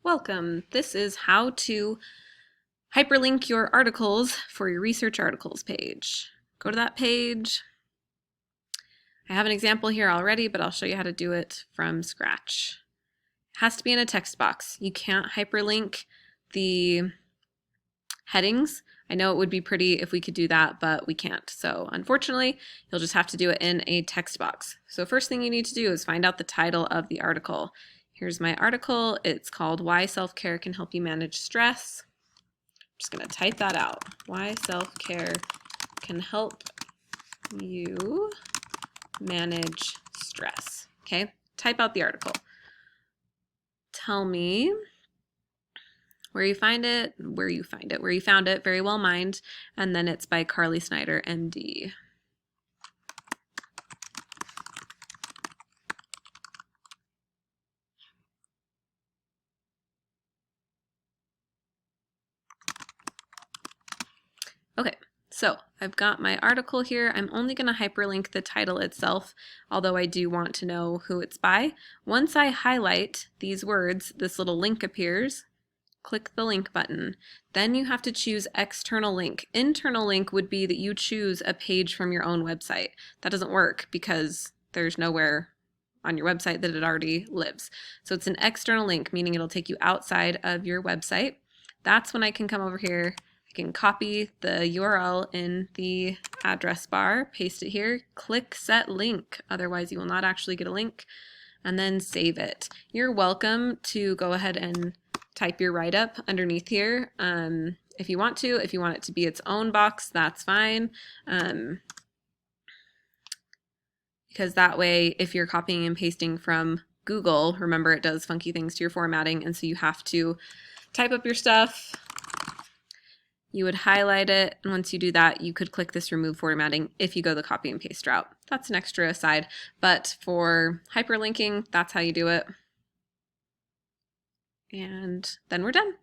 Welcome. This is how to hyperlink your articles for your research articles page. Go to that page. I have an example here already, but I'll show you how to do it from scratch. It has to be in a text box. You can't hyperlink the headings. I know it would be pretty if we could do that, but we can't. So unfortunately, you'll just have to do it in a text box. So first thing you need to do is find out the title of the article. Here's my article. It's called Why Self-Care Can Help You Manage Stress. I'm just going to type that out. Why self-care can help you manage stress. Okay, type out the article. Tell me where you found it, where you found it, very well mined, and then it's by Carly Snyder, MD. Okay, so I've got my article here. I'm only going to hyperlink the title itself, although I do want to know who it's by. Once I highlight these words, this little link appears. Click the link button. Then you have to choose external link. Internal link would be that you choose a page from your own website. That doesn't work because there's nowhere on your website that it already lives. So it's an external link, meaning it'll take you outside of your website. That's when I can come over here. I can copy the URL in the address bar, paste it here, click set link. Otherwise you will not actually get a link, and then save it. You're welcome to go ahead and type your write-up underneath here if you want to. If you want it to be its own box, that's fine. Because that way, if you're copying and pasting from Google, remember it does funky things to your formatting, and so you have to type up your stuff. You would highlight it, and once you do that, you could click this remove formatting if you go the copy and paste route. That's an extra aside, but for hyperlinking, that's how you do it. And then we're done.